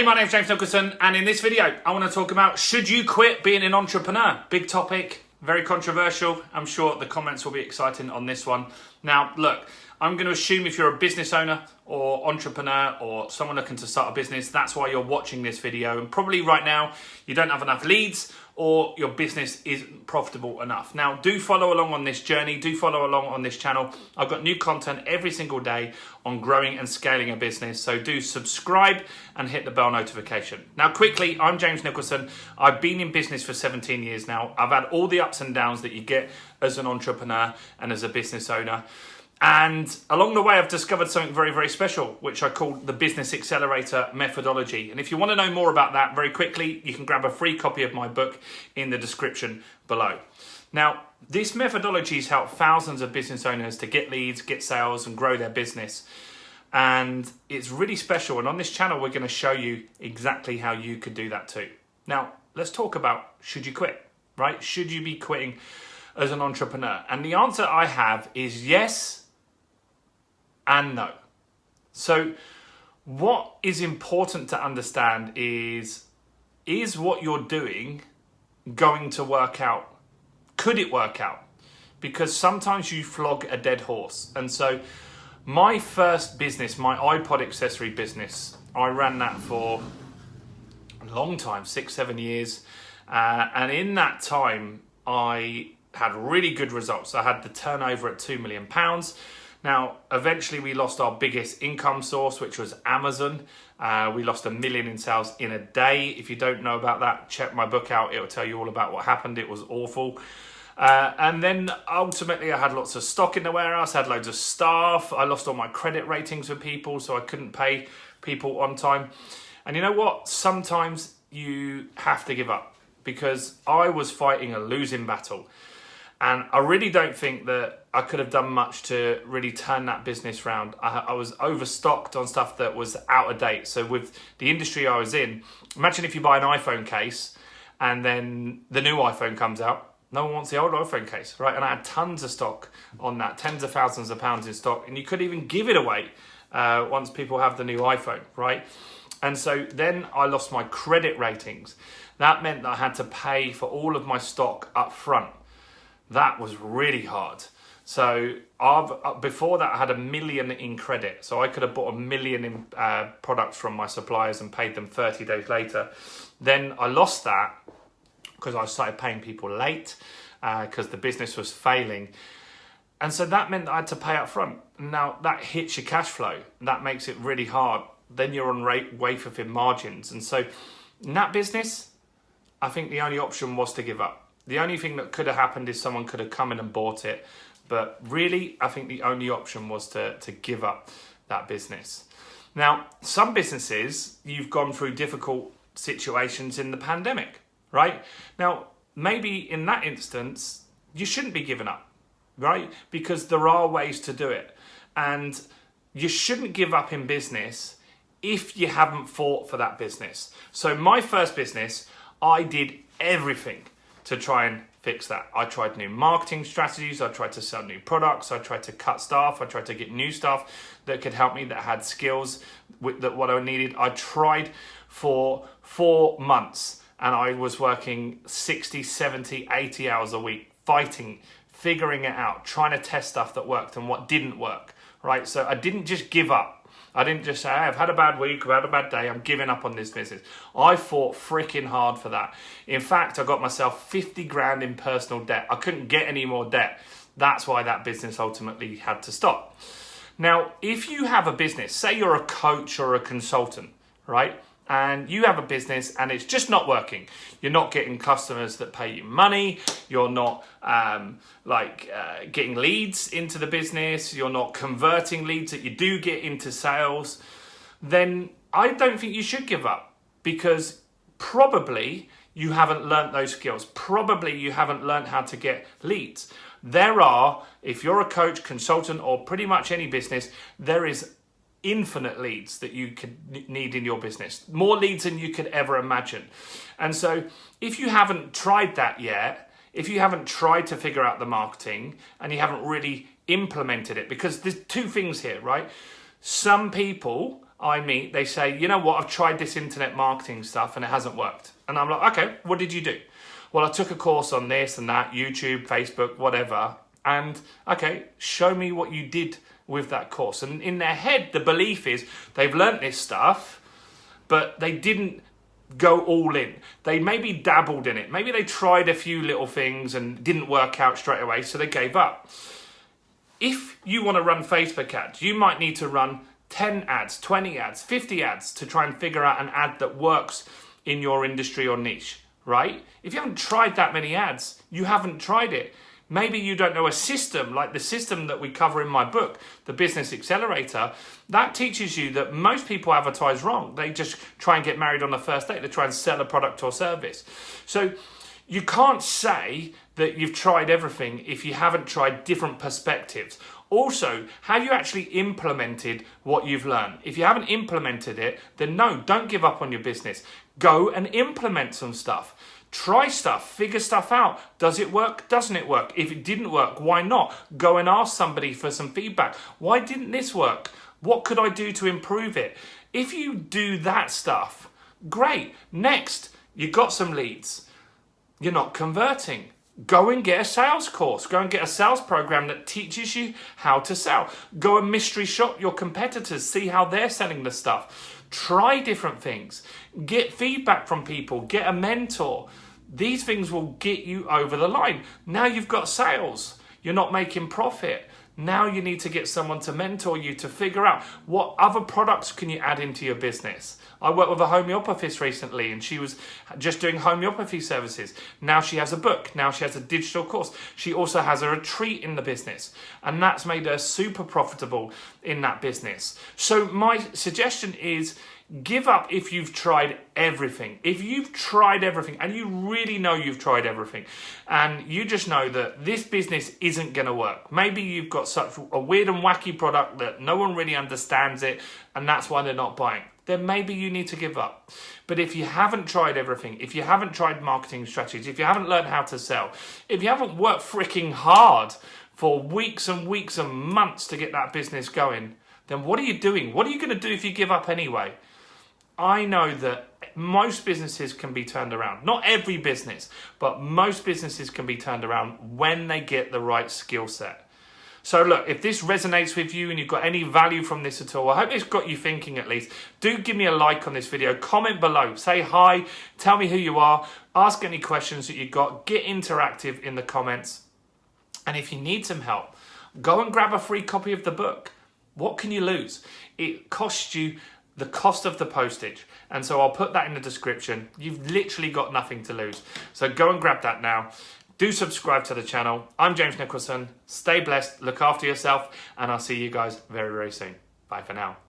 Hey, my name's James Nicholson, and in this video, I want to talk about should you quit being an entrepreneur? Big topic, very controversial. I'm sure the comments will be exciting on this one. Now, look, I'm going to assume if you're a business owner or entrepreneur or someone looking to start a business, that's why you're watching this video. And probably right now, you don't have enough leads or your business isn't profitable enough. Now, do follow along on this journey. Do follow along on this channel. I've got new content every single day on growing and scaling a business. So do subscribe and hit the bell notification. Now, quickly, I'm James Nicholson. I've been in business for 17 years now. I've had all the ups and downs that you get as an entrepreneur and as a business owner. And along the way, I've discovered something very, very special, which I call the Business Accelerator methodology. And if you want to know more about that very quickly, you can grab a free copy of my book in the description below. Now, this methodology has helped thousands of business owners to get leads, get sales, and grow their business. And it's really special. And on this channel, we're going to show you exactly how you could do that too. Now, let's talk about should you quit, right? Should you be quitting as an entrepreneur? And the answer I have is yes and no. So what is important to understand is what you're doing going to work out? Could it work out? Because sometimes you flog a dead horse. And so my first business, my iPod accessory business, I ran that for a long time, 6-7 years. And in that time, I had really good results. I had the turnover at £2 million. Now, eventually we lost our biggest income source, which was Amazon. We lost $1 million in sales in a day. If you don't know about that, check my book out. It'll tell you all about what happened. It was awful. And then ultimately I had lots of stock in the warehouse, I had loads of staff. I lost all my credit ratings with people, so I couldn't pay people on time. And you know what? Sometimes you have to give up because I was fighting a losing battle. And I really don't think that I could have done much to really turn that business around. I was overstocked on stuff that was out of date. So with the industry I was in, imagine if you buy an iPhone case and then the new iPhone comes out. No one wants the old iPhone case, right? And I had tons of stock on that, tens of thousands of pounds in stock. And you could even give it away once people have the new iPhone, right? And so then I lost my credit ratings. That meant that I had to pay for all of my stock up front. That was really hard. So before that, I had $1 million in credit. So I could have bought $1 million in products from my suppliers and paid them 30 days later. Then I lost that because I started paying people late because the business was failing. And so that meant that I had to pay up front. Now that hits your cash flow. That makes it really hard. Then you're on wafer thin margins. And so in that business, I think the only option was to give up. The only thing that could have happened is someone could have come in and bought it. But really, I think the only option was to give up that business. Now, some businesses, you've gone through difficult situations in the pandemic, right? Now, maybe in that instance, you shouldn't be giving up, right? Because there are ways to do it. And you shouldn't give up in business if you haven't fought for that business. So my first business, I did everything to try and fix that. I tried new marketing strategies. I tried to sell new products. I tried to cut staff. I tried to get new staff that could help me, that had skills that what I needed. I tried for 4 months and I was working 60, 70, 80 hours a week, fighting, figuring it out, trying to test stuff that worked and what didn't work, right? So I didn't just give up. I didn't just say, hey, I've had a bad week, I've had a bad day, I'm giving up on this business. I fought freaking hard for that. In fact, I got myself 50 grand in personal debt. I couldn't get any more debt. That's why that business ultimately had to stop. Now, if you have a business, say you're a coach or a consultant, right? And you have a business and it's just not working. You're not getting customers that pay you money. You're not getting leads into the business. You're not converting leads that you do get into sales. Then I don't think you should give up because probably you haven't learnt those skills. Probably you haven't learnt how to get leads. If you're a coach, consultant, or pretty much any business, there is infinite leads that you could need in your business, more leads than you could ever imagine. And so if you haven't tried that yet, if you haven't tried to figure out the marketing and you haven't really implemented it, because there's two things here, right? Some people I meet, they say, you know what, I've tried this internet marketing stuff and it hasn't worked. And I'm like, okay, what did you do? Well, I took a course on this and that, YouTube, Facebook, whatever. And okay, show me what you did with that course. And in their head, the belief is they've learnt this stuff, but they didn't go all in. They maybe dabbled in it. Maybe they tried a few little things and didn't work out straight away, so they gave up. If you want to run Facebook ads, you might need to run 10 ads, 20 ads, 50 ads to try and figure out an ad that works in your industry or niche, right? If you haven't tried that many ads, you haven't tried it. Maybe you don't know a system like the system that we cover in my book, The Business Accelerator. That teaches you that most people advertise wrong. They just try and get married on the first date. They try and sell a product or service. So you can't say that you've tried everything if you haven't tried different perspectives. Also, have you actually implemented what you've learned? If you haven't implemented it, then no, don't give up on your business. Go and implement some stuff. Try stuff, figure stuff out. Does it work? Doesn't it work? If it didn't work, why not? Go and ask somebody for some feedback. Why didn't this work? What could I do to improve it? If you do that stuff, great. Next, you got some leads. You're not converting. Go and get a sales course. Go and get a sales program that teaches you how to sell. Go and mystery shop your competitors. See how they're selling the stuff. Try different things. Get feedback from people. Get a mentor. These things will get you over the line. Now you've got sales. You're not making profit. Now you need to get someone to mentor you to figure out what other products can you add into your business. I worked with a homeopathist recently and she was just doing homeopathy services. Now she has a book. Now she has a digital course. She also has a retreat in the business and that's made her super profitable in that business. So my suggestion is give up if you've tried everything. If you've tried everything and you really know you've tried everything and you just know that this business isn't going to work. Maybe you've got such a weird and wacky product that no one really understands it and that's why they're not buying. Then maybe you need to give up. But if you haven't tried everything, if you haven't tried marketing strategies, if you haven't learned how to sell, if you haven't worked freaking hard for weeks and weeks and months to get that business going, then what are you doing? What are you going to do if you give up anyway? I know that most businesses can be turned around. Not every business, but most businesses can be turned around when they get the right skill set. So look, if this resonates with you and you've got any value from this at all, I hope it's got you thinking at least. Do give me a like on this video, comment below, say hi, tell me who you are, ask any questions that you've got, get interactive in the comments. And if you need some help, go and grab a free copy of the book. What can you lose? It costs you the cost of the postage. And so I'll put that in the description. You've literally got nothing to lose. So go and grab that now. Do subscribe to the channel. I'm James Nicholson. Stay blessed, look after yourself, and I'll see you guys very, very soon. Bye for now.